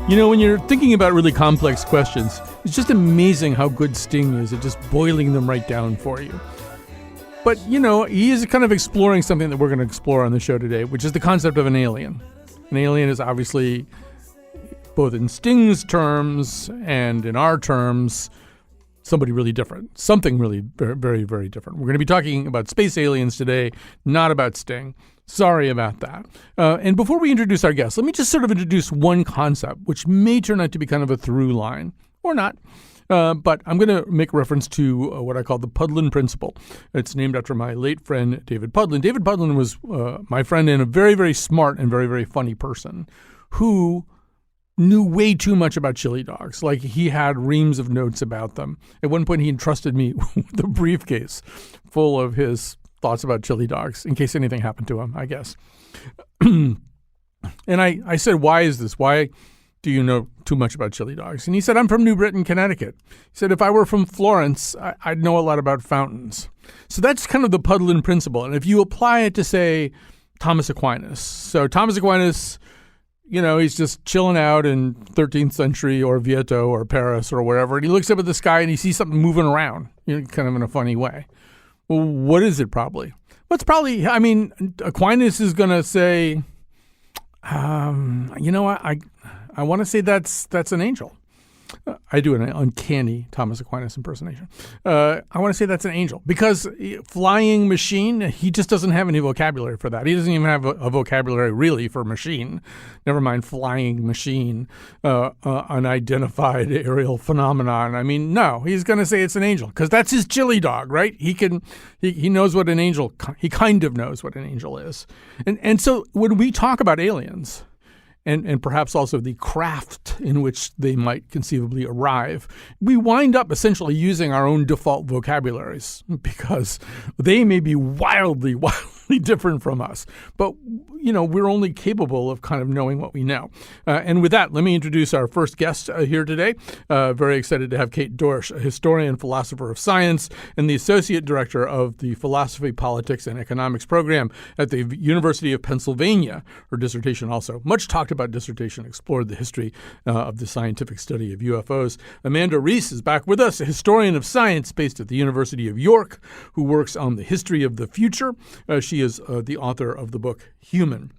You know, when you're thinking about really complex questions, it's just amazing how good Sting is at just boiling them right down for you. But, you know, he is kind of exploring something that we're going to explore on the show today, which is the concept of an alien. An alien is obviously, both in Sting's terms and in our terms, somebody really different. Something really very, very, very different. We're going to be talking about space aliens today, not about Sting. Sorry about that. And before we introduce our guests, let me just sort of introduce one concept, which may turn out to be kind of a through line, or not. But I'm going to make reference to what I call the Pudlin principle. It's named after my late friend, David Pudlin. David Pudlin was my friend and a very, very smart and very, very funny person who knew way too much about chili dogs. Like, he had reams of notes about them. At one point, he entrusted me with a briefcase full of his thoughts about chili dogs in case anything happened to him, I guess. And I said, why is this? Why do you know too much about chili dogs? And he said, I'm from New Britain, Connecticut. He said, if I were from Florence, I'd know a lot about fountains. So that's kind of the Pudlin principle. And if you apply it to, say, Thomas Aquinas. So Thomas Aquinas, you know, he's just chilling out in 13th century Orvieto or Paris or wherever, and he looks up at the sky and he sees something moving around, you know, kind of in a funny way. Well, what is it probably? Well, it's probably, I mean, Aquinas is going to say, you know, I want to say that's an angel. I do an uncanny Thomas Aquinas impersonation. I want to say that's an angel because flying machine, he just doesn't have any vocabulary for that. He doesn't even have a vocabulary really for machine. Never mind flying machine, unidentified aerial phenomenon. I mean, no, he's going to say it's an angel because that's his chili dog, right? He knows what an angel, he kind of knows what an angel is. And so when we talk about aliens, and perhaps also the craft in which they might conceivably arrive, we wind up essentially using our own default vocabularies because they may be wildly, wildly different from us. But, you know, we're only capable of kind of knowing what we know. And with that, let me introduce our first guest here today. Very excited to have Kate Dorsch, a historian, philosopher of science, and the associate director of the Philosophy, Politics, and Economics program at the University of Pennsylvania. Her dissertation also, much talked about dissertation, explored the history of the scientific study of UFOs. Amanda Rees is back with us, a historian of science based at the University of York, who works on the history of the future. She is the author of the book Human.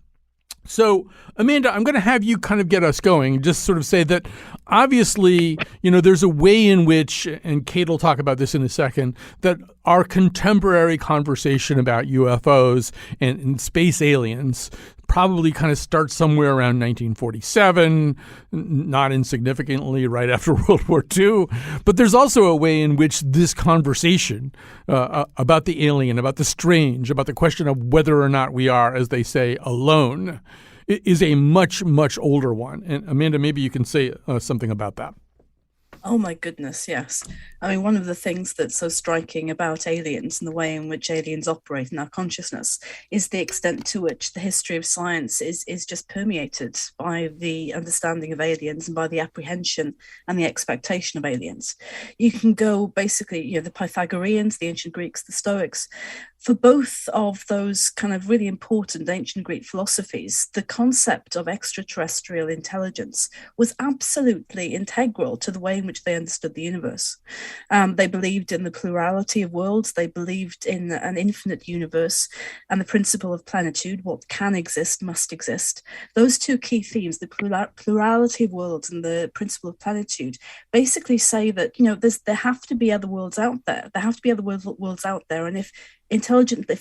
So, Amanda, I'm going to have you kind of get us going, just sort of say that obviously, you know, there's a way in which, and Kate will talk about this in a second, that our contemporary conversation about UFOs and space aliens probably kind of starts somewhere around 1947, not insignificantly right after World War II. But there's also a way in which this conversation about the alien, about the strange, about the question of whether or not we are, as they say, alone, is a much, much older one. And Amanda, maybe you can say something about that. Oh my goodness, yes. I mean, one of the things that's so striking about aliens and the way in which aliens operate in our consciousness is the extent to which the history of science is just permeated by the understanding of aliens and by the apprehension and the expectation of aliens. You can go basically, you know, the Pythagoreans, the ancient Greeks, the Stoics. For both of those kind of really important ancient Greek philosophies, the concept of extraterrestrial intelligence was absolutely integral to the way in which they understood the universe. They believed in the plurality of worlds. They believed in an infinite universe and the principle of plenitude. What can exist must exist. Those two key themes, the plurality of worlds and the principle of plenitude, basically say that, you know, there have to be other worlds out there. There have to be other worlds out there. And if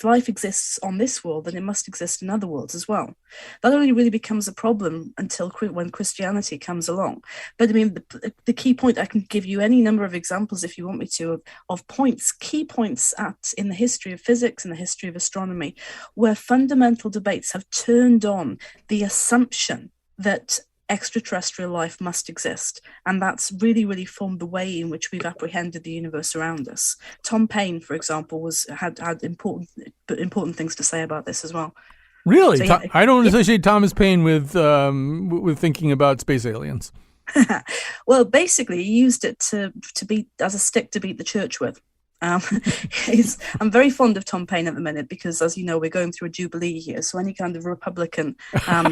life exists on this world, then it must exist in other worlds as well. That only really becomes a problem until when Christianity comes along. But I mean, the key point, I can give you any number of examples if you want me to, of points, key points in the history of physics and the history of astronomy, where fundamental debates have turned on the assumption that extraterrestrial life must exist, and that's really, really formed the way in which we've apprehended the universe around us. Tom Paine, for example, had important things to say about this as well. Really, so, yeah, I don't associate Thomas Paine with thinking about space aliens. Well, basically, he used it to beat as a stick to beat the church with. Um, I'm very fond of Tom Paine at the minute because, as you know, we're going through a jubilee here. So any kind of Republican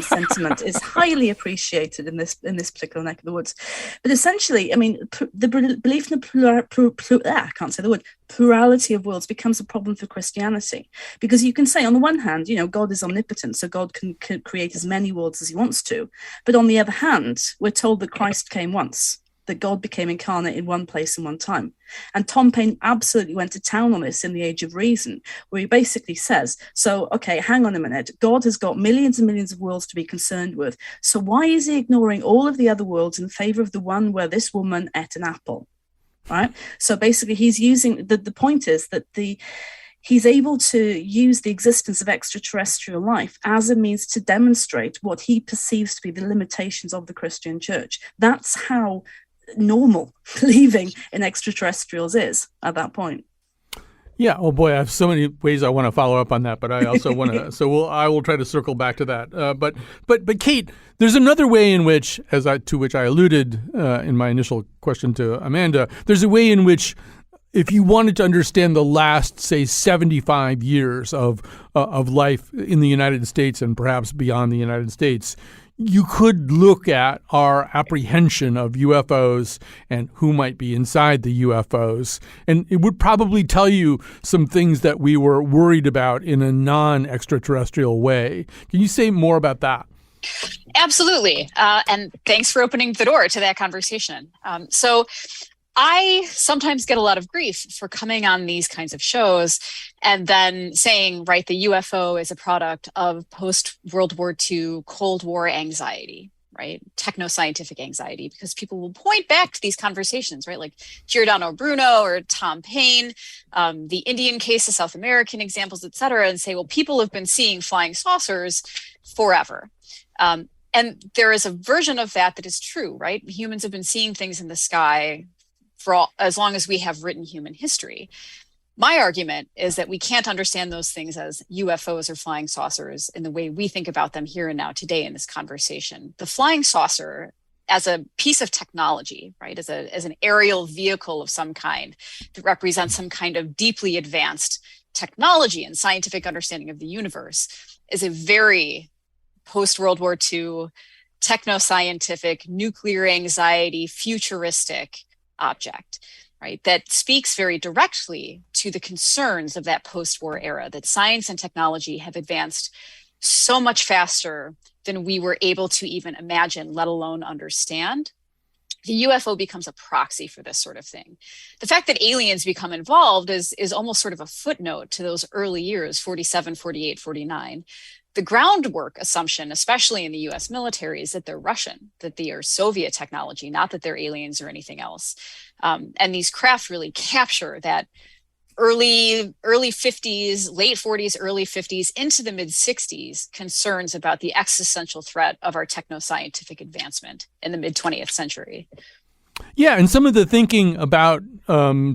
sentiment is highly appreciated in this particular neck of the woods. But essentially, I mean, the belief in the I can't say the word plurality of worlds becomes a problem for Christianity, because you can say on the one hand, you know, God is omnipotent, so God can create as many worlds as he wants to. But on the other hand, we're told that Christ came once, that God became incarnate in one place and one time. And Tom Paine absolutely went to town on this in The Age of Reason, where he basically says, so, okay, hang on a minute. God has got millions and millions of worlds to be concerned with. So why is he ignoring all of the other worlds in favor of the one where this woman ate an apple? Right? So basically he's using, the point is that he's able to use the existence of extraterrestrial life as a means to demonstrate what he perceives to be the limitations of the Christian church. That's how normal believing in extraterrestrials is at that point. Yeah. Oh boy, I have so many ways I want to follow up on that, but I also want to. So I will try to circle back to that. But Kate, there's another way in which, to which I alluded in my initial question to Amanda. There's a way in which, if you wanted to understand the last, say, 75 years of life in the United States and perhaps beyond the United States, you could look at our apprehension of UFOs and who might be inside the UFOs. And it would probably tell you some things that we were worried about in a non-extraterrestrial way. Can you say more about that? Absolutely. And thanks for opening the door to that conversation. So I sometimes get a lot of grief for coming on these kinds of shows and then saying, right, the UFO is a product of post-World War II Cold War anxiety, right? Techno-scientific anxiety, because people will point back to these conversations, right? Like Giordano Bruno or Tom Paine, the Indian case, the South American examples, et cetera, and say, well, people have been seeing flying saucers forever. And there is a version of that is true, right? Humans have been seeing things in the sky for as long as we have written human history. My argument is that we can't understand those things as UFOs or flying saucers in the way we think about them here and now today in this conversation. The flying saucer as a piece of technology, right, as an aerial vehicle of some kind that represents some kind of deeply advanced technology and scientific understanding of the universe, is a very post-World War II, techno-scientific, nuclear anxiety, futuristic object, right, that speaks very directly to the concerns of that post-war era, that science and technology have advanced so much faster than we were able to even imagine, let alone understand. The UFO becomes a proxy for this sort of thing. The fact that aliens become involved is almost sort of a footnote to those early years, 47, 48, 49. The groundwork assumption, especially in the US military, is that they're Russian, that they are Soviet technology, not that they're aliens or anything else. And these craft really capture that early 50s, late 40s, early 50s, into the mid 60s concerns about the existential threat of our techno-scientific advancement in the mid 20th century. Yeah, and some of the thinking about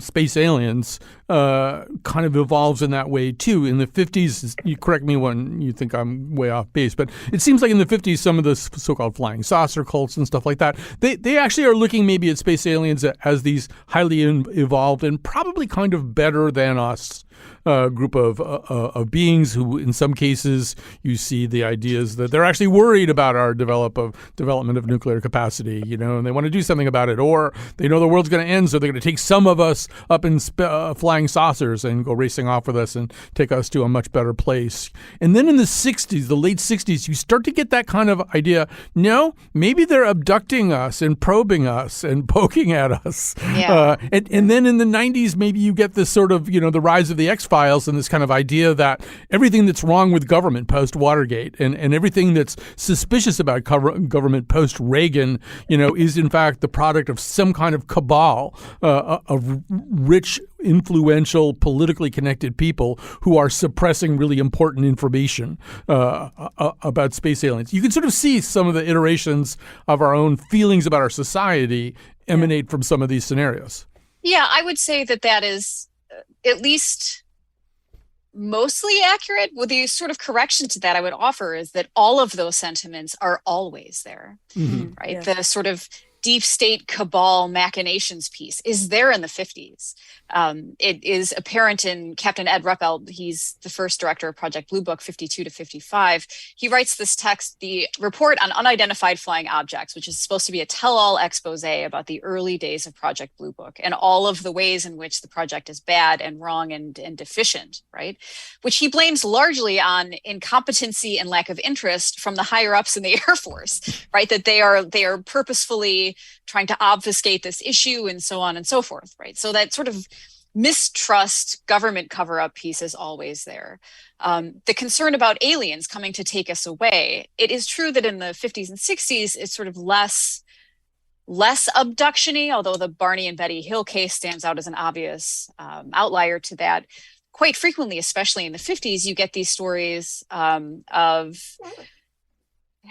space aliens kind of evolves in that way too. In the 50s, you correct me when you think I'm way off base, but it seems like in the 50s, some of the so-called flying saucer cults and stuff like that, they actually are looking maybe at space aliens as these highly evolved and probably kind of better than us group of beings who, in some cases, you see the ideas that they're actually worried about our development of nuclear capacity, you know, and they want to do something about it, or they know the world's going to end, so they're going to take some of us up in flying saucers and go racing off with us and take us to a much better place. And then in the 60s, the late 60s, you start to get that kind of idea. No, maybe they're abducting us and probing us and poking at us. Yeah. And then in the 90s, maybe you get this sort of, you know, the rise of the X-Files and this kind of idea that everything that's wrong with government post-Watergate and everything that's suspicious about government post-Reagan, you know, is in fact the product of some kind of cabal of rich, influential, politically connected people who are suppressing really important information about space aliens. You can sort of see some of the iterations of our own feelings about our society emanate from some of these scenarios. Yeah, I would say that is at least mostly accurate. With the sort of correction to that I would offer is that all of those sentiments are always there, right? Yeah. The sort of deep state cabal machinations piece is there in the 50s. It is apparent in Captain Ed Ruppelt. He's the first director of Project Blue Book 52 to 55. He writes this text, the Report on Unidentified Flying Objects, which is supposed to be a tell-all expose about the early days of Project Blue Book and all of the ways in which the project is bad and wrong and deficient, right? Which he blames largely on incompetency and lack of interest from the higher ups in the Air Force, right? That they are purposefully trying to obfuscate this issue and so on and so forth, right? So that sort of mistrust government cover-up piece is always there. The concern about aliens coming to take us away. It is true that in the 50s and 60s, it's sort of less abduction-y, although the Barney and Betty Hill case stands out as an obvious outlier to that. Quite frequently, especially in the 50s, you get these stories of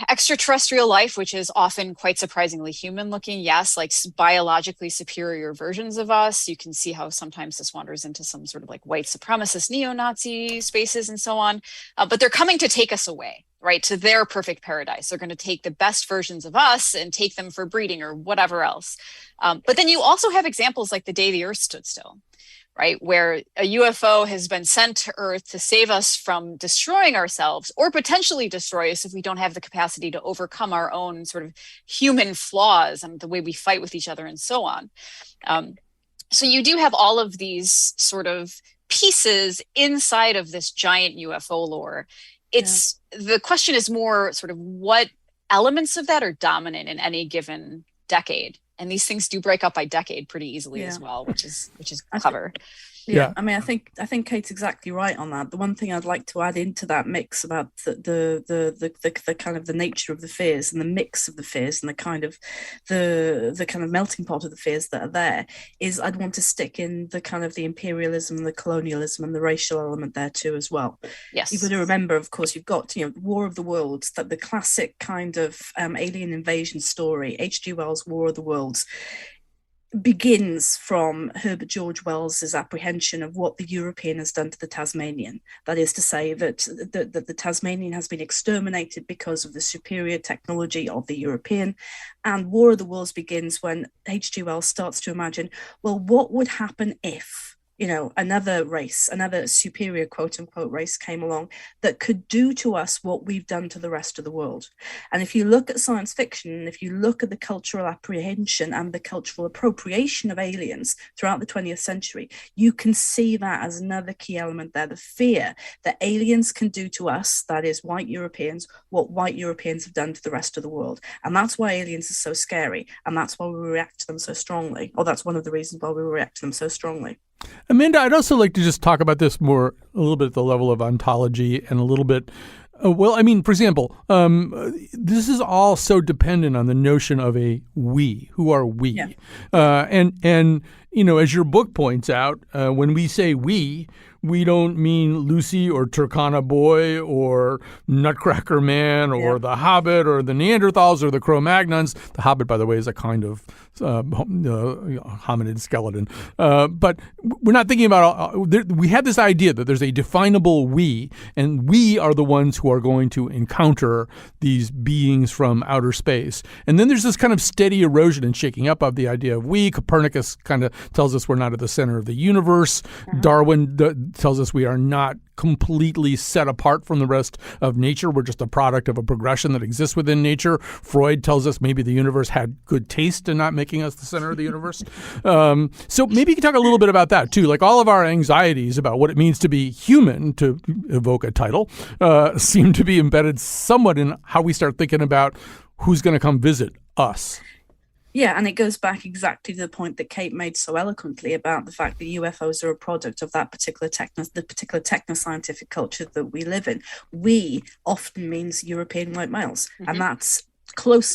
extraterrestrial life, which is often quite surprisingly human looking. Yes, like biologically superior versions of us. You can see how sometimes this wanders into some sort of like white supremacist neo-Nazi spaces and so on. But they're coming to take us away, right, to their perfect paradise. They're going to take the best versions of us and take them for breeding or whatever else. But then you also have examples like the day the Earth stood still, right, where a UFO has been sent to Earth to save us from destroying ourselves or potentially destroy us if we don't have the capacity to overcome our own sort of human flaws and the way we fight with each other and so on. So you do have all of these sort of pieces inside of this giant UFO lore. The question is more sort of what elements of that are dominant in any given decade. And these things do break up by decade pretty easily as well, which is clever. I mean, I think Kate's exactly right on that. The one thing I'd like to add into that mix about the kind of the nature of the fears and the mix of the fears and the kind of melting pot of the fears that are there is I'd want to stick in the kind of the imperialism and the colonialism and the racial element there too as well. Yes, you've got to remember, of course, you've got War of the Worlds, that the classic kind of alien invasion story, H.G. Wells' War of the Worlds, begins from Herbert George Wells's apprehension of what the European has done to the Tasmanian. That is to say that the Tasmanian has been exterminated because of the superior technology of the European. And War of the Worlds begins when H.G. Wells starts to imagine, well, what would happen if another race, another superior quote unquote race came along that could do to us what we've done to the rest of the world. And if you look at science fiction, and if you look at the cultural apprehension and the cultural appropriation of aliens throughout the 20th century, you can see that as another key element there, the fear that aliens can do to us, that is white Europeans, what white Europeans have done to the rest of the world. And that's why aliens are so scary. And that's why we react to them so strongly. Or that's one of the reasons why we react to them so strongly. Amanda, I'd also like to just talk about this more a little bit at the level of ontology and a little bit. For example, this is all so dependent on the notion of a we. Who are we? Yeah. And as your book points out, when we say we don't mean Lucy or Turkana Boy or Nutcracker Man or the Hobbit or the Neanderthals or the Cro-Magnons. The Hobbit, by the way, is a kind of hominid skeleton. But we're not thinking about we have this idea that there's a definable we, and we are the ones who are going to encounter these beings from outer space. And then there's this kind of steady erosion and shaking up of the idea of we. Copernicus kind of tells us we're not at the center of the universe. Darwin tells us we are not completely set apart from the rest of nature. We're just a product of a progression that exists within nature. Freud tells us maybe the universe had good taste in not making us the center of the universe. So maybe you can talk a little bit about that too. Like all of our anxieties about what it means to be human, to evoke a title, seem to be embedded somewhat in how we start thinking about who's going to come visit us. Yeah, and it goes back exactly to the point that Kate made so eloquently about the fact that UFOs are a product of that particular techno-scientific culture that we live in. We often means European white males, and that's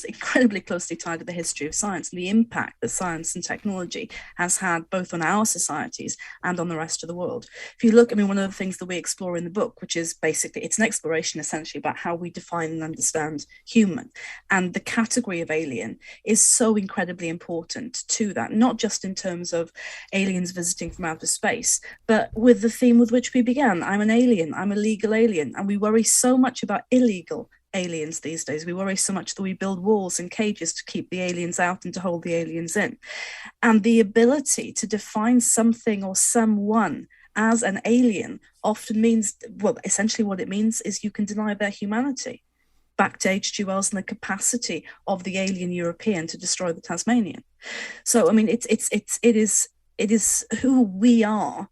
incredibly closely tied to the history of science and the impact that science and technology has had both on our societies and on the rest of the world. If you look, one of the things that we explore in the book, which is basically, it's an exploration essentially about how we define and understand human. And the category of alien is so incredibly important to that, not just in terms of aliens visiting from outer space, but with the theme with which we began. I'm an alien, I'm a legal alien, and we worry so much about illegal aliens these days. We worry so much that we build walls and cages to keep the aliens out and to hold the aliens in. And the ability to define something or someone as an alien often means, well, essentially what it means is you can deny their humanity. Back to H.G. Wells and the capacity of the alien European to destroy the Tasmanian. So, I mean, it is who we are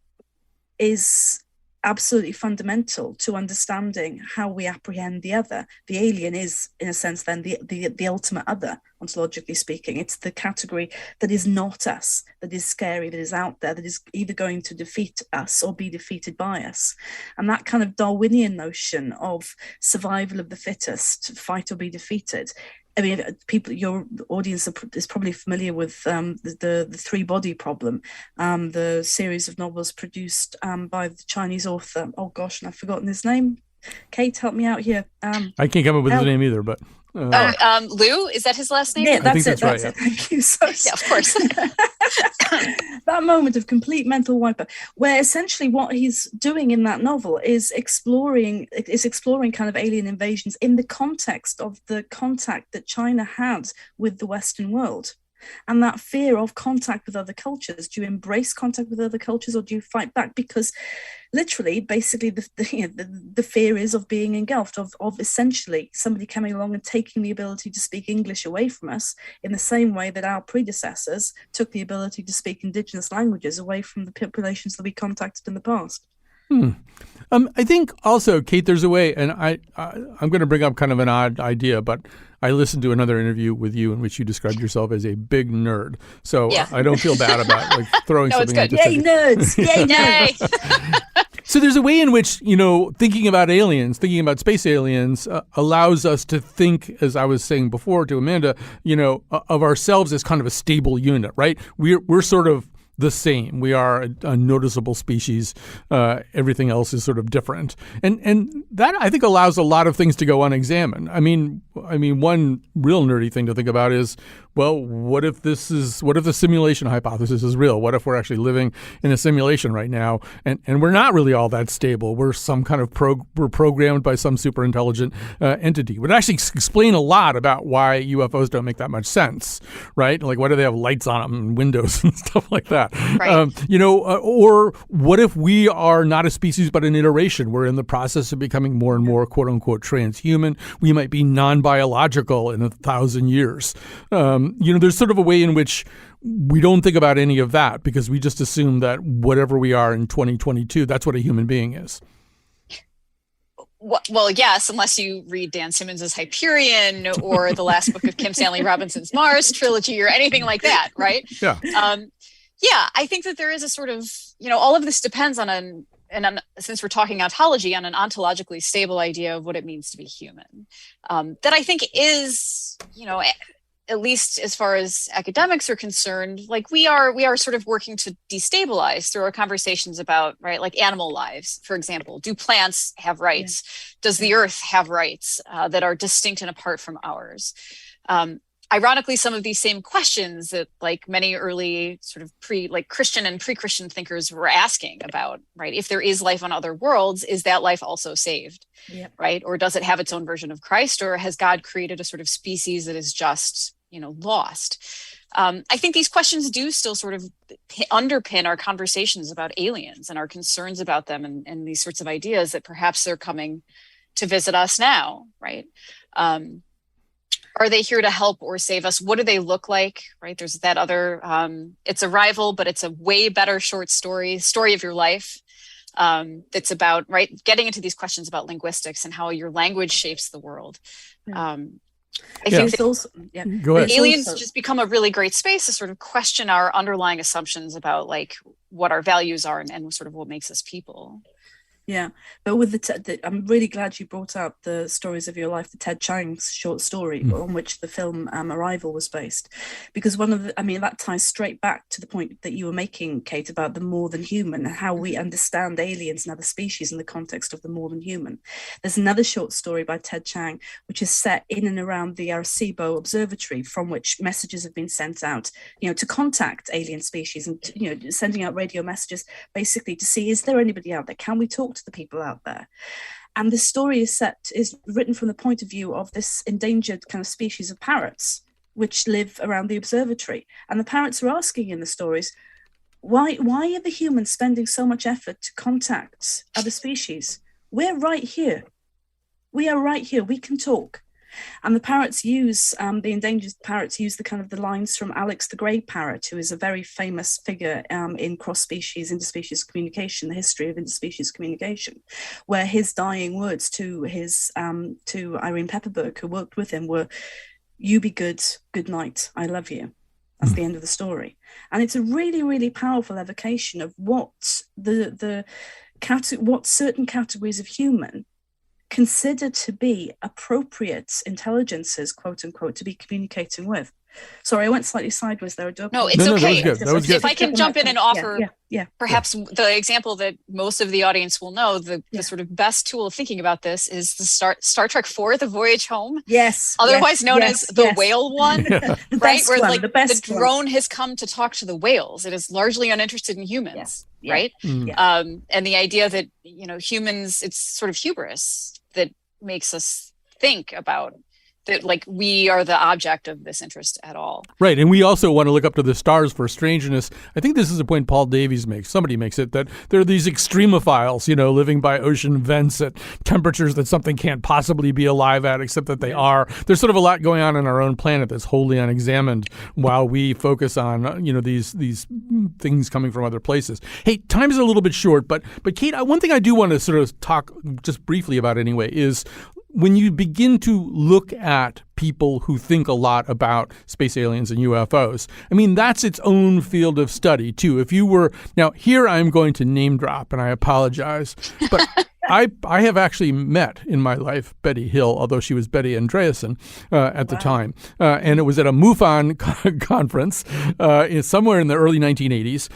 is absolutely fundamental to understanding how we apprehend the other. The alien is, in a sense, then the ultimate other, ontologically speaking. It's the category that is not us, that is scary, that is out there, that is either going to defeat us or be defeated by us. And that kind of Darwinian notion of survival of the fittest, fight or be defeated. I mean, people, your audience is probably familiar with the three-body problem, the series of novels produced by the Chinese author. Oh gosh, and I've forgotten his name. Kate, help me out here. I can't come up with his name either, but Lou, is that his last name? Yeah, that's it. That's it. Thank you. So yeah, of course. That moment of complete mental wiper, where essentially what he's doing in that novel is exploring kind of alien invasions in the context of the contact that China had with the Western world. And that fear of contact with other cultures. Do you embrace contact with other cultures or do you fight back? Because literally, basically, the fear is of being engulfed, of essentially somebody coming along and taking the ability to speak English away from us in the same way that our predecessors took the ability to speak indigenous languages away from the populations that we contacted in the past. I think also, Kate, there's a way, and I'm going to bring up kind of an odd idea, but I listened to another interview with you in which you described yourself as a big nerd. So yeah. I don't feel bad about like throwing something at you. Yay, nerds! Yay, nerds! So there's a way in which, thinking about aliens, thinking about space aliens allows us to think, as I was saying before to Amanda, of ourselves as kind of a stable unit, right? We're sort of the same. We are a noticeable species. Everything else is sort of different, and that I think allows a lot of things to go unexamined. I mean, one real nerdy thing to think about is, well, what if the simulation hypothesis is real? What if we're actually living in a simulation right now, and we're not really all that stable? We're some kind of we're programmed by some super intelligent entity. It would actually explain a lot about why UFOs don't make that much sense, right? Like, why do they have lights on them and windows and stuff like that? Right. Or what if we are not a species but an iteration? We're in the process of becoming more and more "quote unquote" transhuman. We might be non-biological in 1,000 years. There's sort of a way in which we don't think about any of that because we just assume that whatever we are in 2022, that's what a human being is. Well, yes, unless you read Dan Simmons's Hyperion or the last book of Kim Stanley Robinson's Mars trilogy or anything like that, right? Yeah. I think that there is a sort of, all of this depends on since we're talking ontology, on an ontologically stable idea of what it means to be human. That I think is, at least as far as academics are concerned, like we are sort of working to destabilize through our conversations about, right, like animal lives, for example. Do plants have rights? Yeah. Does the earth have rights that are distinct and apart from ours? Ironically, some of these same questions that like many early sort of Christian and pre-Christian thinkers were asking about, right? If there is life on other worlds, is that life also saved, right? Or does it have its own version of Christ? Or has God created a sort of species that is just, lost? I think these questions do still sort of underpin our conversations about aliens and our concerns about them and these sorts of ideas that perhaps they're coming to visit us now, right? Are they here to help or save us? What do they look like, right? There's that other, it's Arrival, but it's a way better short story of your life. That's about, right, getting into these questions about linguistics and how your language shapes the world. I think that also, Go ahead. aliens just become a really great space to sort of question our underlying assumptions about like what our values are and sort of what makes us people. Yeah, but with I'm really glad you brought up the stories of your life, the Ted Chiang's short story on which the film Arrival was based, because that ties straight back to the point that you were making, Kate, about the more than human and how we understand aliens and other species in the context of the more than human. There's another short story by Ted Chiang which is set in and around the Arecibo Observatory, from which messages have been sent out, to contact alien species and sending out radio messages basically to see, is there anybody out there? Can we talk to the people out there? And this story is written from the point of view of this endangered kind of species of parrots, which live around the observatory. And the parrots are asking in the stories, why are the humans spending so much effort to contact other species? We're right here. We are right here. We can talk. And the parrots use, the endangered parrots use the lines from Alex the Grey parrot, who is a very famous figure in cross-species, interspecies communication, the history of interspecies communication, where his dying words to Irene Pepperberg, who worked with him, were, "You be good, good night, I love you." That's the end of the story. And it's a really, really powerful evocation of what what certain categories of human consider to be appropriate intelligences, quote unquote, to be communicating with. Sorry, I went slightly sideways there. No, it's okay. That was good. If I can jump in and offer perhaps the example that most of the audience will know, the sort of best tool of thinking about this is the Star Trek IV, The Voyage Home. Yes. Otherwise known as the whale one, right? Where the drone has come to talk to the whales. It is largely uninterested in humans, right? And the idea that, humans, it's sort of hubris that makes us think about that, like, we are the object of this interest at all. Right. And we also want to look up to the stars for strangeness. I think this is a point Paul Davies makes. Somebody makes it, that there are these extremophiles, living by ocean vents at temperatures that something can't possibly be alive at, except that they are. There's sort of a lot going on our own planet that's wholly unexamined while we focus on, these things coming from other places. Hey, time is a little bit short, but Kate, one thing I do want to sort of talk just briefly about anyway is when you begin to look at people who think a lot about space aliens and UFOs, I mean, that's its own field of study, too. If you were – now, here I'm going to name drop, and I apologize, but I have actually met in my life Betty Hill, although she was Betty Andreasen at the time. And it was at a MUFON conference somewhere in the early 1980s.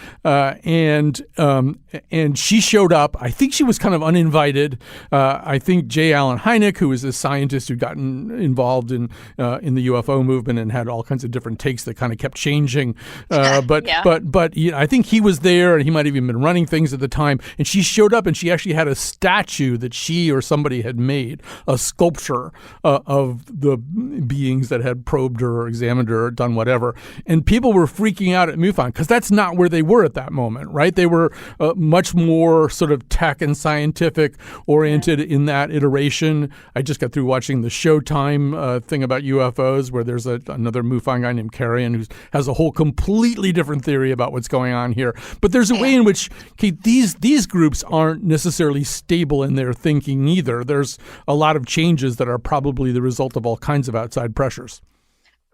And she showed up. I think she was kind of uninvited. I think J. Allen Hynek, who was a scientist who'd gotten involved in the UFO movement and had all kinds of different takes that kind of kept changing. But I think he was there, and he might have even been running things at the time. And she showed up, and she actually had a statue that she or somebody had made, a sculpture of the beings that had probed her or examined her or done whatever. And people were freaking out at MUFON because that's not where they were at that moment, right? They were much more sort of tech and scientific oriented in that iteration. I just got through watching the Showtime thing about UFOs, where there's another MUFON guy named Carrion who has a whole completely different theory about what's going on here. But there's a way in which, Kate, these groups aren't necessarily stable in their thinking either. There's a lot of changes that are probably the result of all kinds of outside pressures.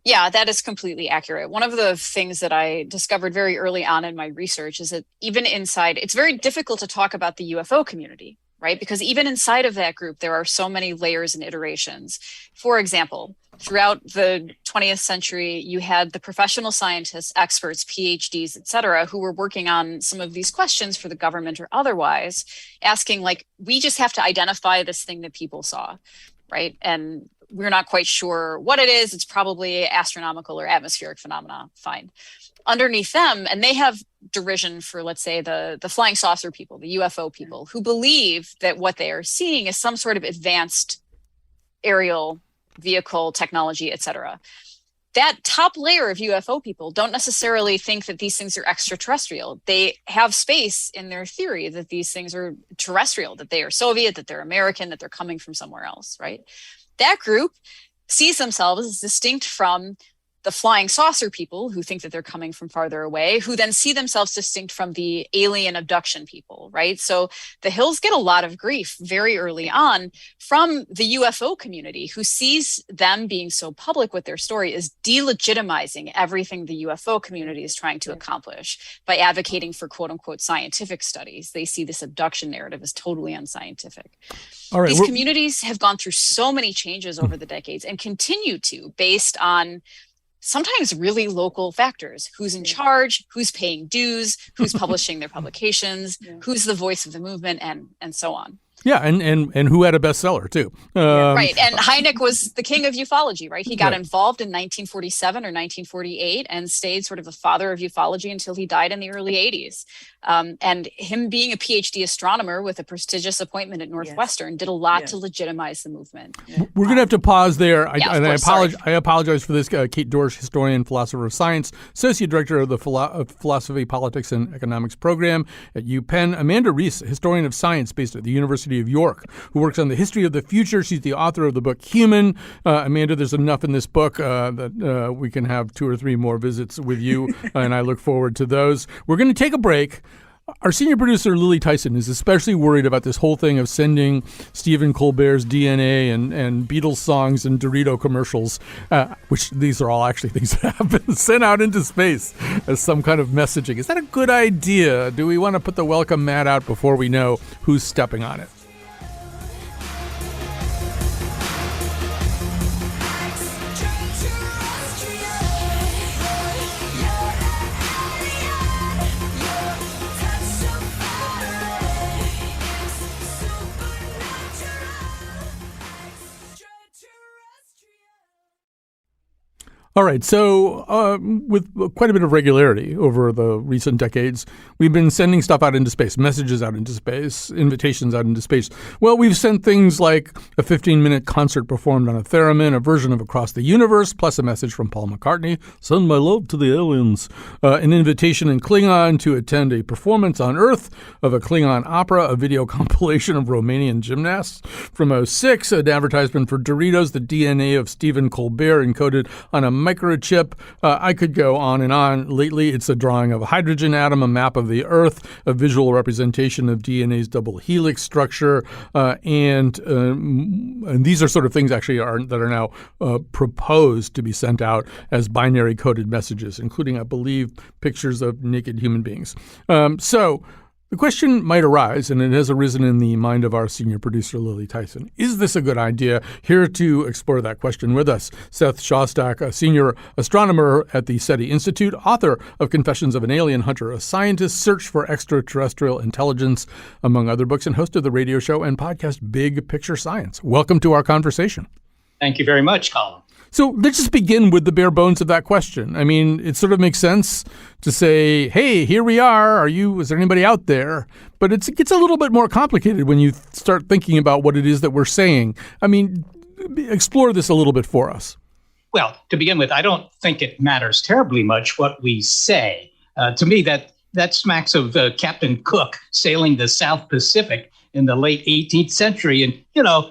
Yeah, that is completely accurate. One of the things that I discovered very early on in my research is that even inside, it's very difficult to talk about the UFO community, right? Because even inside of that group, there are so many layers and iterations. For example, throughout the 20th century, you had the professional scientists, experts, PhDs, et cetera, who were working on some of these questions for the government or otherwise, asking, like, we just have to identify this thing that people saw, right? And we're not quite sure what it is. It's probably astronomical or atmospheric phenomena. Fine. Underneath them, and they have derision for, let's say, the flying saucer people, the UFO people, who believe that what they are seeing is some sort of advanced aerial vehicle technology, et cetera. That top layer of UFO people don't necessarily think that these things are extraterrestrial. They have space in their theory that these things are terrestrial, that they are Soviet, that they're American, that they're coming from somewhere else, right? That group sees themselves as distinct from the flying saucer people who think that they're coming from farther away, who then see themselves distinct from the alien abduction people, right? So the Hills get a lot of grief very early on from the UFO community, who sees them being so public with their story as delegitimizing everything the UFO community is trying to accomplish by advocating for quote unquote scientific studies. They see this abduction narrative as totally unscientific. All right, these communities have gone through so many changes over the decades and continue to, based on sometimes really local factors: who's in charge, who's paying dues, who's publishing their publications, who's the voice of the movement, and so on. Yeah, and who had a bestseller too. Right, and Hynek was the king of ufology, right? He got involved in 1947 or 1948 and stayed sort of the father of ufology until he died in the early 80s. And him being a PhD astronomer with a prestigious appointment at Northwestern did a lot to legitimize the movement. We're going to have to pause there. I apologize for this. Kate Dorsch, historian, philosopher of science, associate director of the Philosophy, Politics, and Economics program at UPenn. Amanda Rees, historian of science based at the University of York, who works on the history of the future. She's the author of the book Human. Amanda, there's enough in this book that we can have 2 or 3 more visits with you, and I look forward to those. We're going to take a break. Our senior producer, Lily Tyson, is especially worried about this whole thing of sending Stephen Colbert's DNA and Beatles songs and Dorito commercials, which these are all actually things that have been sent out into space as some kind of messaging. Is that a good idea? Do we want to put the welcome mat out before we know who's stepping on it? All right, so with quite a bit of regularity over the recent decades, we've been sending stuff out into space, messages out into space, invitations out into space. Well, we've sent things like a 15-minute concert performed on a theremin, a version of Across the Universe, plus a message from Paul McCartney, send my love to the aliens, an invitation in Klingon to attend a performance on Earth of a Klingon opera, a video compilation of Romanian gymnasts from '06, an advertisement for Doritos, the DNA of Stephen Colbert encoded on a microchip. I could go on and on. Lately, it's a drawing of a hydrogen atom, a map of the Earth, a visual representation of DNA's double helix structure, and these are sort of things actually that are now proposed to be sent out as binary coded messages, including, I believe, pictures of naked human beings. So the question might arise, and it has arisen in the mind of our senior producer, Lily Tyson. Is this a good idea? Here to explore that question with us, Seth Shostak, a senior astronomer at the SETI Institute, author of Confessions of an Alien Hunter, a scientist's search for extraterrestrial intelligence, among other books, and host of the radio show and podcast Big Picture Science. Welcome to our conversation. Thank you very much, Colin. So let's just begin with the bare bones of that question. I mean, it sort of makes sense to say, hey, here we are. Is there anybody out there? But it gets a little bit more complicated when you start thinking about what it is that we're saying. I mean, explore this a little bit for us. Well, to begin with, I don't think it matters terribly much what we say. To me, that smacks of Captain Cook sailing the South Pacific in the late 18th century. And,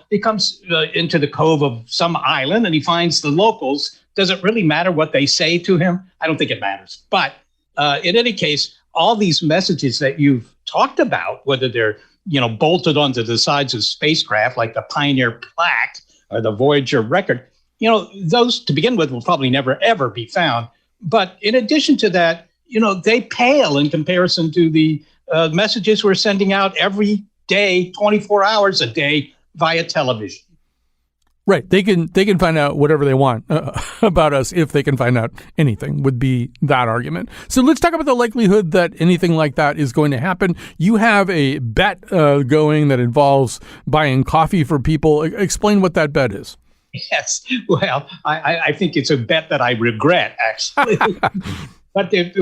he comes into the cove of some island and he finds the locals. Does it really matter what they say to him? I don't think it matters. But in any case, all these messages that you've talked about, whether they're, bolted onto the sides of spacecraft like the Pioneer plaque or the Voyager record, those to begin with will probably never, ever be found. But in addition to that, they pale in comparison to the messages we're sending out every day, 24 hours a day via television. Right. They can find out whatever they want about us if they can find out anything would be that argument. So let's talk about the likelihood that anything like that is going to happen. You have a bet going that involves buying coffee for people. Explain what that bet is. Yes. Well, I think it's a bet that I regret, actually. But it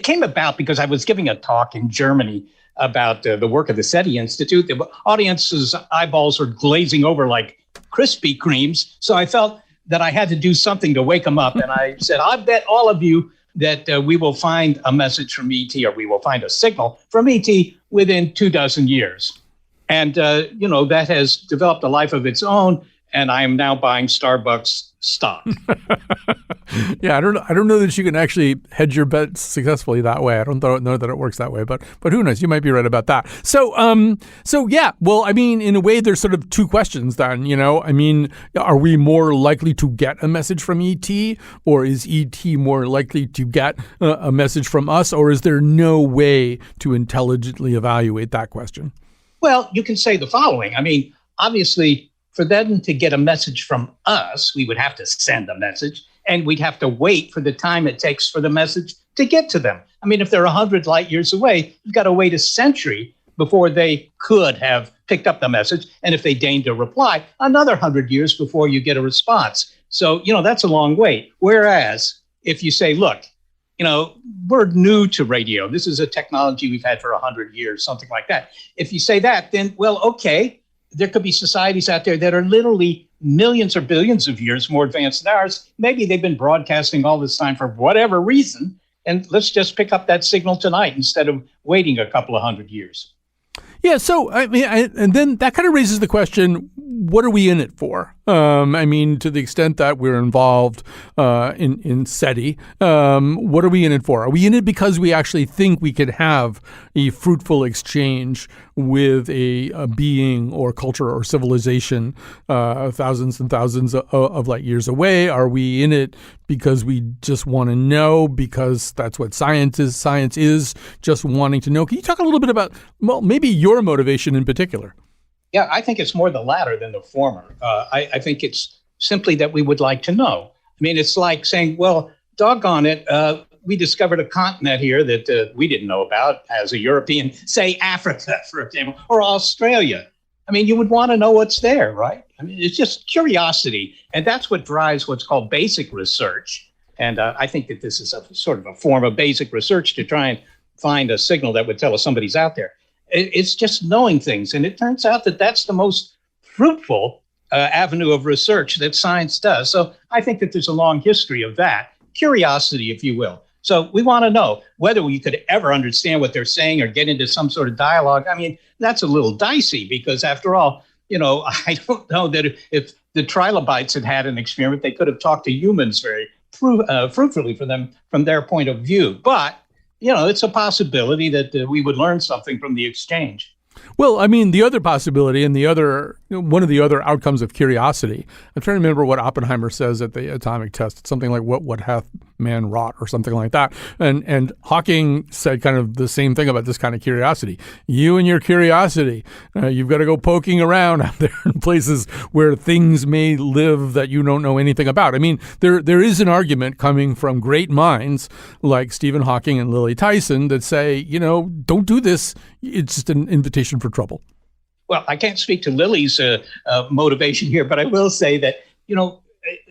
came about because I was giving a talk in Germany about the work of the SETI Institute. The audience's eyeballs were glazing over like Krispy Kremes. So I felt that I had to do something to wake them up. And I said, I bet all of you that we will find a message from ET, or we will find a signal from ET within 24 years. And, that has developed a life of its own. And I am now buying Starbucks stock. Yeah, I don't know that you can actually hedge your bets successfully that way. I don't know that it works that way, but who knows? You might be right about that. So yeah. Well, I mean, in a way, there's sort of two questions then. I mean, are we more likely to get a message from ET, or is ET more likely to get a message from us, or is there no way to intelligently evaluate that question? Well, you can say the following. I mean, obviously, for them to get a message from us, we would have to send a message, and we'd have to wait for the time it takes for the message to get to them. I mean, if they're 100 light years away, you've got to wait a century before they could have picked up the message. And if they deign to reply, another 100 years before you get a response. So, that's a long wait. Whereas if you say, look, we're new to radio. This is a technology we've had for 100 years, something like that. If you say that, then, well, okay, there could be societies out there that are literally millions or billions of years more advanced than ours. Maybe they've been broadcasting all this time for whatever reason, and let's just pick up that signal tonight instead of waiting a couple of 100 years. Yeah, so and then that kind of raises the question: what are we in it for? To the extent that we're involved in SETI, what are we in it for? Are we in it because we actually think we could have a fruitful exchange with a being or culture or civilization thousands and thousands of light years away? Are we in it because we just want to know, because that's what science is? Science is just wanting to know. Can you talk a little bit about, well, maybe your motivation in particular? Yeah, I think it's more the latter than the former. I think it's simply that we would like to know. It's like saying, well, doggone it, we discovered a continent here that we didn't know about as a European, say Africa, for example, or Australia. You would want to know what's there, right? It's just curiosity. And that's what drives what's called basic research. And I think that this is a sort of a form of basic research to try and find a signal that would tell us somebody's out there. It's just knowing things. And it turns out that that's the most fruitful avenue of research that science does. So I think that there's a long history of that, curiosity, if you will. So we want to know whether we could ever understand what they're saying or get into some sort of dialogue. That's a little dicey because, after all, I don't know that if the trilobites had an experiment, they could have talked to humans very fruitfully from their point of view. But it's a possibility that we would learn something from the exchange. Well, the other possibility and one of the other outcomes of curiosity, I'm trying to remember what Oppenheimer says at the atomic test. It's something like, what hath man wrought, or something like that. And Hawking said kind of the same thing about this kind of curiosity. You and your curiosity, you've got to go poking around out there in places where things may live that you don't know anything about. There is an argument coming from great minds like Stephen Hawking and Lily Tyson that say, don't do this. It's just an invitation for trouble. Well, I can't speak to Lily's motivation here, but I will say that,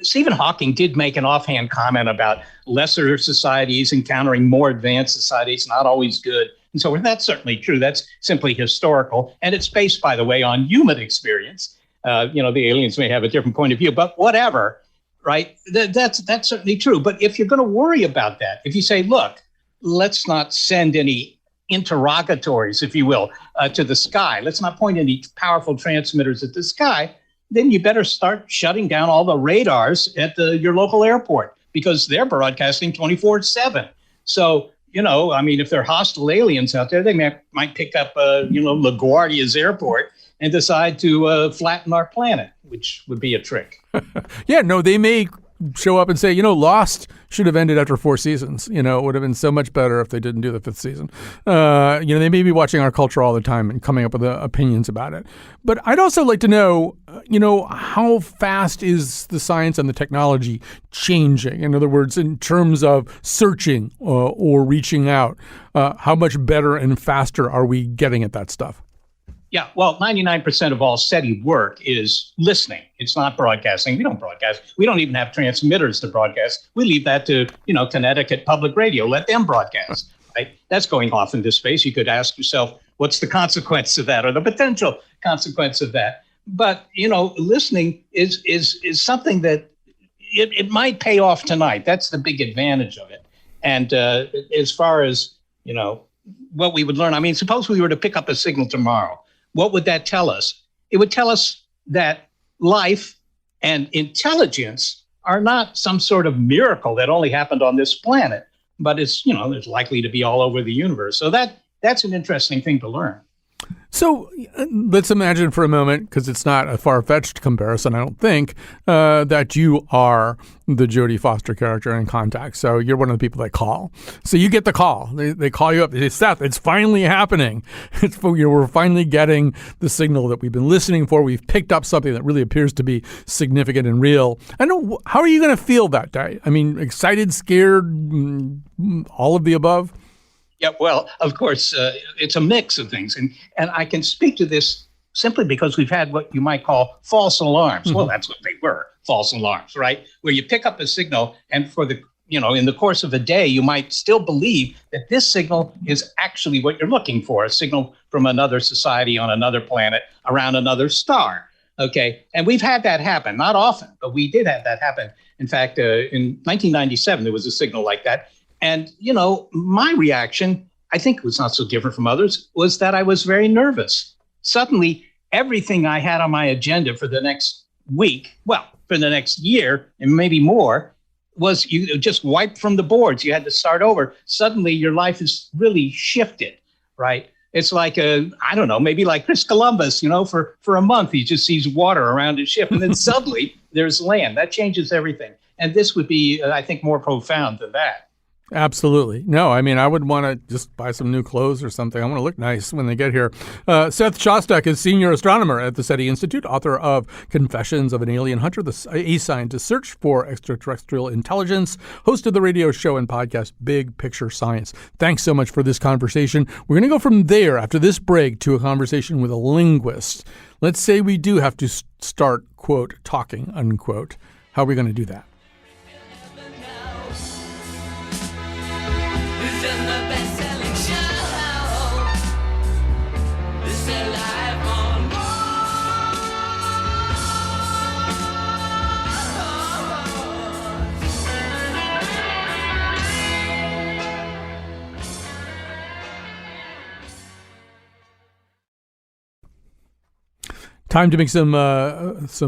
Stephen Hawking did make an offhand comment about lesser societies encountering more advanced societies, not always good. And so that's certainly true. That's simply historical. And it's based, by the way, on human experience. The aliens may have a different point of view, but whatever, right? That's certainly true. But if you're going to worry about that, if you say, look, let's not send any interrogatories, if you will, to the sky. Let's not point any powerful transmitters at the sky. Then you better start shutting down all the radars at your local airport, because they're broadcasting 24/7. So, if they're hostile aliens out there, they might pick up, LaGuardia's airport and decide to flatten our planet, which would be a trick. Yeah, no, they may show up and say, Lost should have ended after 4 seasons. It would have been so much better if they didn't do the 5th season. They may be watching our culture all the time and coming up with opinions about it. But I'd also like to know, how fast is the science and the technology changing? In other words, in terms of searching or reaching out, how much better and faster are we getting at that stuff? Yeah, well, 99% of all SETI work is listening. It's not broadcasting. We don't broadcast. We don't even have transmitters to broadcast. We leave that to, Connecticut Public Radio. Let them broadcast, right? That's going off into space. You could ask yourself, what's the consequence of that, or the potential consequence of that? But, listening is something that it might pay off tonight. That's the big advantage of it. And as far as, what we would learn, suppose we were to pick up a signal tomorrow. What would that tell us? It would tell us that life and intelligence are not some sort of miracle that only happened on this planet, but it's likely to be all over the universe. So that's an interesting thing to learn. So let's imagine for a moment, because it's not a far-fetched comparison, I don't think, that you are the Jodie Foster character in Contact. So you're one of the people that call. So you get the call. They call you up. They say, Seth, it's finally happening. We're finally getting the signal that we've been listening for. We've picked up something that really appears to be significant and real. How are you going to feel that day? Excited, scared, all of the above? Yeah, well, of course, it's a mix of things. And I can speak to this simply because we've had what you might call false alarms. Mm-hmm. Well, that's what they were, false alarms, right? Where you pick up a signal, and for the in the course of a day, you might still believe that this signal is actually what you're looking for, a signal from another society on another planet around another star. Okay. And we've had that happen, not often, but we did have that happen. In fact, in 1997, there was a signal like that. And, my reaction, I think it was not so different from others, was that I was very nervous. Suddenly, everything I had on my agenda for the next week, for the next year and maybe more, was you just wiped from the boards. You had to start over. Suddenly, your life is really shifted, right? It's like maybe like Chris Columbus, for a month, he just sees water around his ship. And then suddenly there's land. That changes everything. And this would be, I think, more profound than that. Absolutely. No, I mean, I would want to just buy some new clothes or something. I want to look nice when they get here. Seth Shostak is senior astronomer at the SETI Institute, author of Confessions of an Alien Hunter, A Scientist Search for Extraterrestrial Intelligence, host of the radio show and podcast Big Picture Science. Thanks so much for this conversation. We're going to go from there after this break to a conversation with a linguist. Let's say we do have to start, quote, talking, unquote. How are we going to do that? Time to make some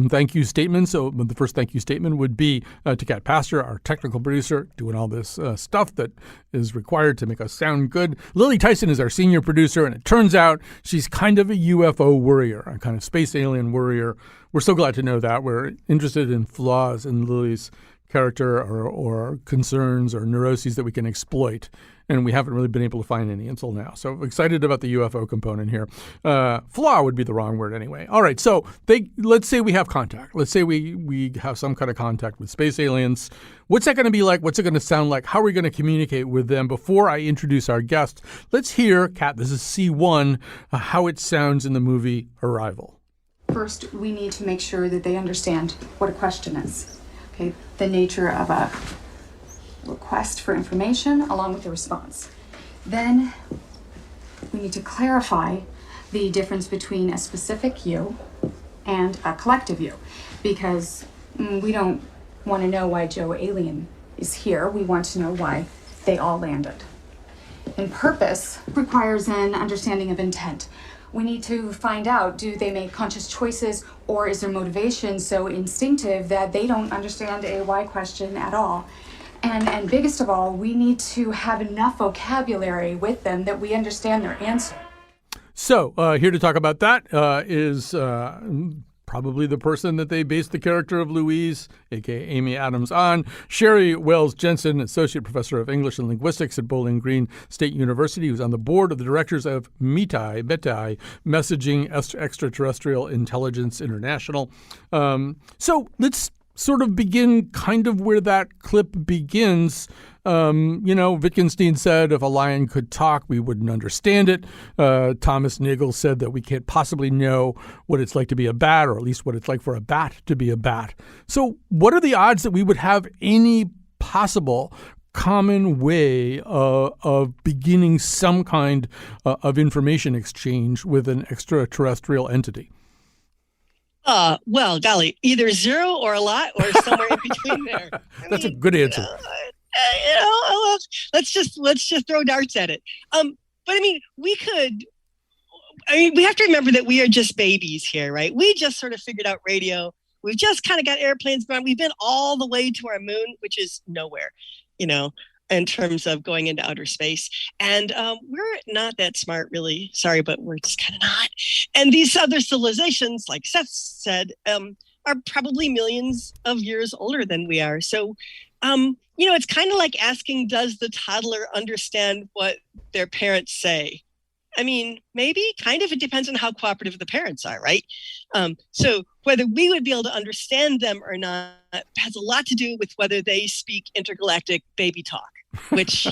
thank you statements. So the first thank you statement would be to Kat Pastor, our technical producer, doing all this stuff that is required to make us sound good. Lily Tyson is our senior producer, and it turns out she's kind of a UFO worrier, a kind of space alien worrier. We're so glad to know that. We're interested in flaws in Lily's character or concerns or neuroses that we can exploit. And we haven't really been able to find any until now. So excited about the UFO component here. Flaw would be the wrong word anyway. All right, so let's say we have contact. Let's say we have some kind of contact with space aliens. What's that going to be like? What's it going to sound like? How are we going to communicate with them? Before I introduce our guest, let's hear, Kat, this is C1, how it sounds in the movie Arrival. First, we need to make sure that they understand what a question is. Okay, the nature of a request for information along with the response. Then we need to clarify the difference between a specific you and a collective you, because we don't want to know why Joe Alien is here. We want to know why they all landed. And purpose requires an understanding of intent. We need to find out, do they make conscious choices, or is their motivation so instinctive that they don't understand a why question at all? And biggest of all, we need to have enough vocabulary with them that we understand their answer. So here to talk about that is probably the person that they based the character of Louise, a.k.a. Amy Adams, on, Sheri Wells-Jensen, Associate Professor of English and Linguistics at Bowling Green State University, who's on the board of the directors of METI, Messaging Extraterrestrial Intelligence International. So let's sort of begin kind of where that clip begins. Wittgenstein said if a lion could talk, we wouldn't understand it. Thomas Nagel said that we can't possibly know what it's like to be a bat, or at least what it's like for a bat to be a bat. So what are the odds that we would have any possible common way of beginning some kind of information exchange with an extraterrestrial entity? Well, golly, either zero or a lot or somewhere in between there. That's a good answer. Let's just throw darts at it. But we have to remember that we are just babies here, right? We just sort of figured out radio. We've just kind of got airplanes going. We've been all the way to our moon, which is nowhere, in terms of going into outer space. And we're not that smart, really. Sorry, but we're just kind of not. And these other civilizations, like Seth said, are probably millions of years older than we are. So, it's kind of like asking, does the toddler understand what their parents say? Maybe, kind of. It depends on how cooperative the parents are, right? So whether we would be able to understand them or not has a lot to do with whether they speak intergalactic baby talk, which,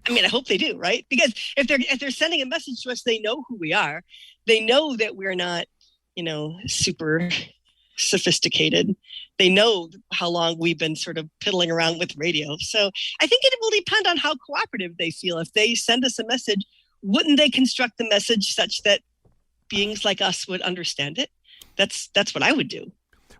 I hope they do, right? Because if they're sending a message to us, they know who we are. They know that we're not, super sophisticated. They know how long we've been sort of piddling around with radio. So I think it will depend on how cooperative they feel. If they send us a message, wouldn't they construct the message such that beings like us would understand it? That's what I would do.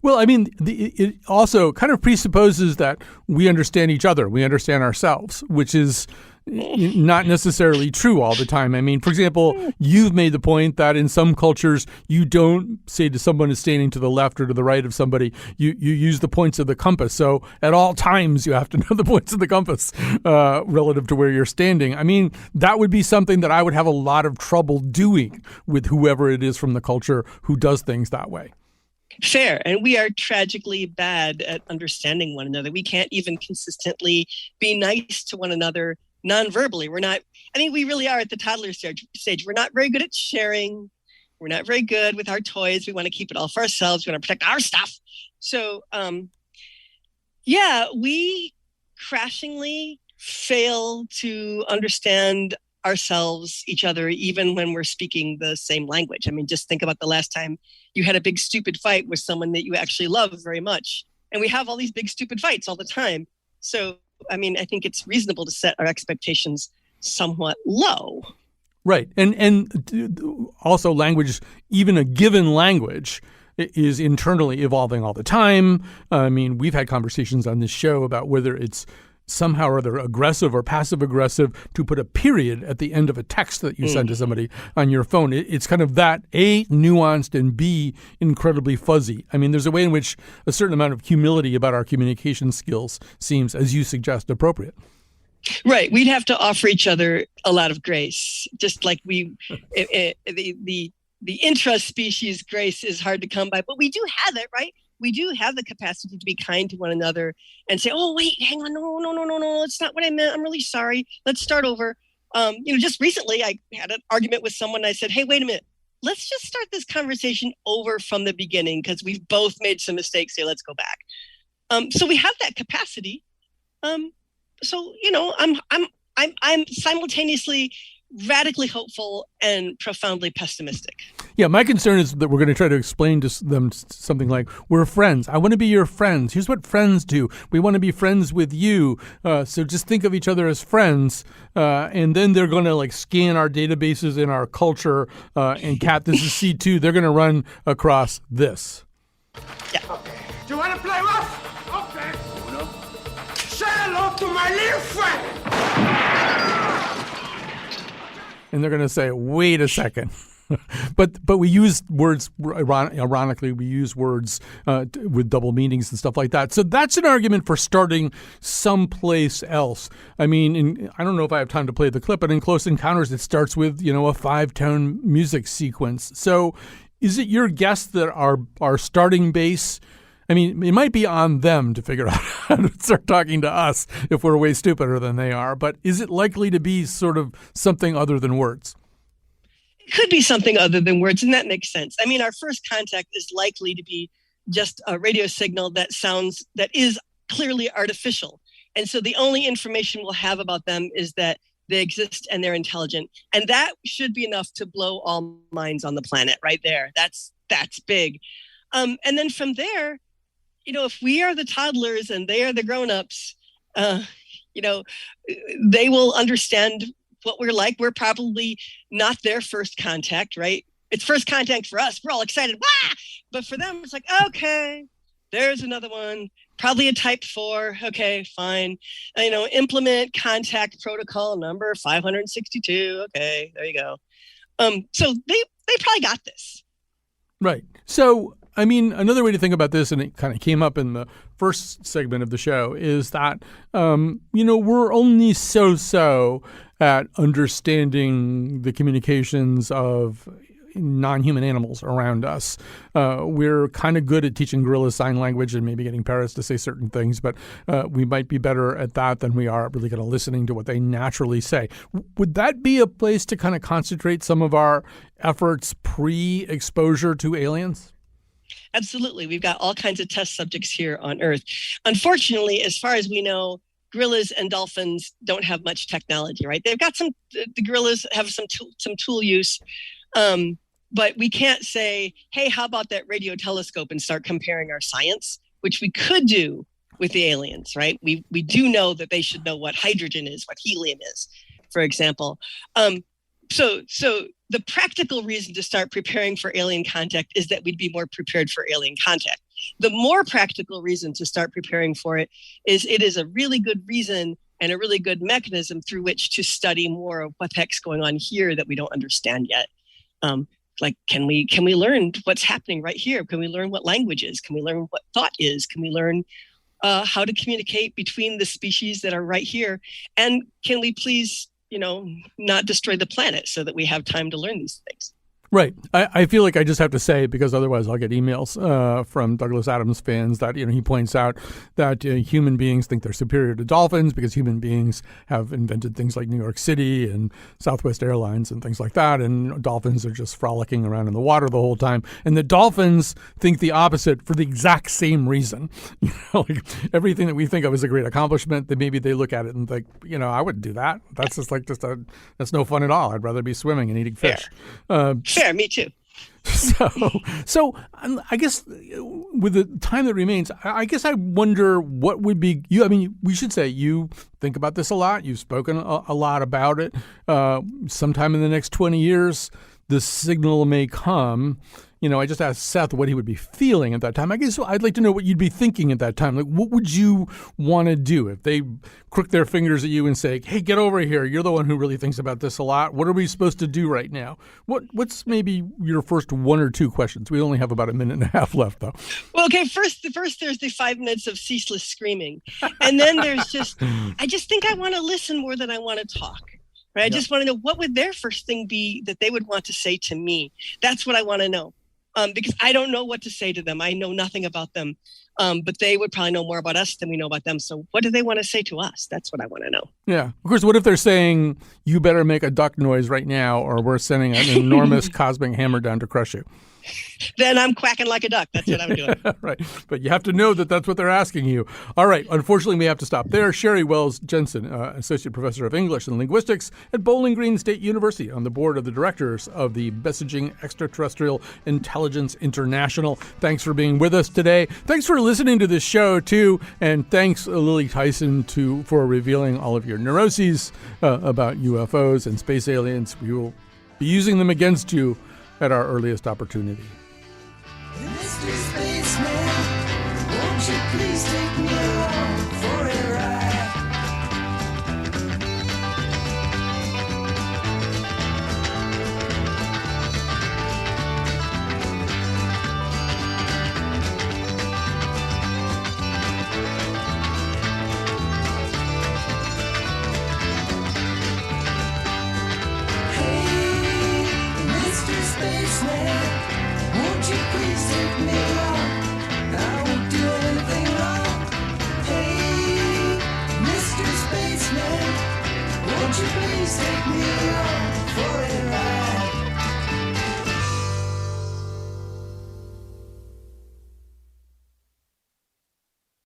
Well, I mean, it also kind of presupposes that we understand each other, we understand ourselves, which is not necessarily true all the time. I mean, for example, you've made the point that in some cultures, you don't say to someone who's standing to the left or to the right of somebody, you use the points of the compass. So at all times, you have to know the points of the compass relative to where you're standing. I mean, that would be something that I would have a lot of trouble doing with whoever it is from the culture who does things that way. Fair. And we are tragically bad at understanding one another. We can't even consistently be nice to one another non-verbally. We really are at the toddler stage. We're not very good at sharing. We're not very good with our toys. We want to keep it all for ourselves. We want to protect our stuff. So, we crashingly fail to understand ourselves, each other, even when we're speaking the same language. I mean, just think about the last time you had a big stupid fight with someone that you actually love very much. And we have all these big stupid fights all the time. So, I mean, I think it's reasonable to set our expectations somewhat low. Right. And also language, even a given language, is internally evolving all the time. I mean, we've had conversations on this show about whether it's somehow or other aggressive or passive aggressive to put a period at the end of a text that you send to somebody on your phone. It's kind of that, A, nuanced, and B, incredibly fuzzy. I mean, there's a way in which a certain amount of humility about our communication skills seems, as you suggest, appropriate. Right. We'd have to offer each other a lot of grace, just like the intra-species grace is hard to come by, but we do have it, right? We do have the capacity to be kind to one another and say, oh, wait, hang on. No, it's not what I meant. I'm really sorry. Let's start over. Just recently I had an argument with someone. I said, hey, wait a minute. Let's just start this conversation over from the beginning because we've both made some mistakes here. Let's go back. So we have that capacity. I'm simultaneously radically hopeful and profoundly pessimistic. Yeah, my concern is that we're going to try to explain to them something like, we're friends. I want to be your friends. Here's what friends do. We want to be friends with you. So just think of each other as friends. And then they're going to scan our databases in our culture. And Kat, this is C2. They're going to run across this. Yeah. Okay. Do you want to play rough? Okay. Uno. Say hello to my little friend. And they're going to say, wait a second. But we use words, ironically, we use words with double meanings and stuff like that. So that's an argument for starting someplace else. I mean, I don't know if I have time to play the clip, but in Close Encounters, it starts with, a 5-tone music sequence. So is it your guess that our starting base, I mean, it might be on them to figure out how to start talking to us if we're way stupider than they are, but is it likely to be sort of something other than words? It could be something other than words, and that makes sense. I mean, our first contact is likely to be just a radio signal that is clearly artificial. And so the only information we'll have about them is that they exist and they're intelligent. And that should be enough to blow all minds on the planet right there. That's big. And then from there, if we are the toddlers and they are the grown-ups, they will understand what we're like. We're probably not their first contact, right? It's first contact for us. We're all excited. Wah! But for them, it's like, okay, there's another one. Probably a type 4. Okay, fine. Implement contact protocol number 562. Okay, there you go. So they probably got this. Right. So, I mean, another way to think about this, and it kind of came up in the first segment of the show, is that, we're only so at understanding the communications of non-human animals around us. We're kind of good at teaching gorillas sign language and maybe getting parrots to say certain things, but we might be better at that than we are really kind of listening to what they naturally say. Would that be a place to kind of concentrate some of our efforts pre-exposure to aliens? Absolutely. We've got all kinds of test subjects here on Earth. Unfortunately, as far as we know, gorillas and dolphins don't have much technology, right? They've got the gorillas have some tool use, But we can't say, hey, how about that radio telescope and start comparing our science, which we could do with the aliens, right? We do know that they should know what hydrogen is, what helium is, for example. So the practical reason to start preparing for alien contact is that we'd be more prepared for alien contact. The more practical reason to start preparing for it is a really good reason and a really good mechanism through which to study more of what the heck's going on here that we don't understand yet. Like, can we learn what's happening right here? Can we learn what language is? Can we learn what thought is? Can we learn how to communicate between the species that are right here? And can we please, not destroy the planet so that we have time to learn these things? Right. I feel like I just have to say it because otherwise I'll get emails from Douglas Adams fans that, he points out that human beings think they're superior to dolphins because human beings have invented things like New York City and Southwest Airlines and things like that. And dolphins are just frolicking around in the water the whole time. And the dolphins think the opposite for the exact same reason. Like everything that we think of as a great accomplishment, that maybe they look at it and think, I wouldn't do that. That's just that's no fun at all. I'd rather be swimming and eating fish. Fair, me too. So I guess with the time that remains, I guess I wonder what would be you. I mean, we should say you think about this a lot. You've spoken a lot about it. Sometime in the next 20 years, the signal may come. I just asked Seth what he would be feeling at that time. I guess I'd like to know what you'd be thinking at that time. Like, what would you want to do if they crook their fingers at you and say, hey, get over here. You're the one who really thinks about this a lot. What are we supposed to do right now? What's maybe your first one or two questions? We only have about a minute and a half left, though. Well, okay, first there's the 5 minutes of ceaseless screaming. And then there's I just think I want to listen more than I want to talk. Right? I just want to know, what would their first thing be that they would want to say to me? That's what I want to know. Because I don't know what to say to them. I know nothing about them. But they would probably know more about us than we know about them. So what do they want to say to us? That's what I want to know. Yeah. Of course, what if they're saying, you better make a duck noise right now or we're sending an enormous cosmic hammer down to crush you? Then I'm quacking like a duck. That's what I'm doing. Right. But you have to know that that's what they're asking you. All right. Unfortunately, we have to stop there. Sheri Wells-Jensen, Associate Professor of English and Linguistics at Bowling Green State University, on the board of the directors of the Messaging Extraterrestrial Intelligence International. Thanks for being with us today. Thanks for listening to this show, too. And thanks, Lily Tyson, for revealing all of your neuroses about UFOs and space aliens. We will be using them against you at our earliest opportunity. Mr. Spaceman, won't you please take me away?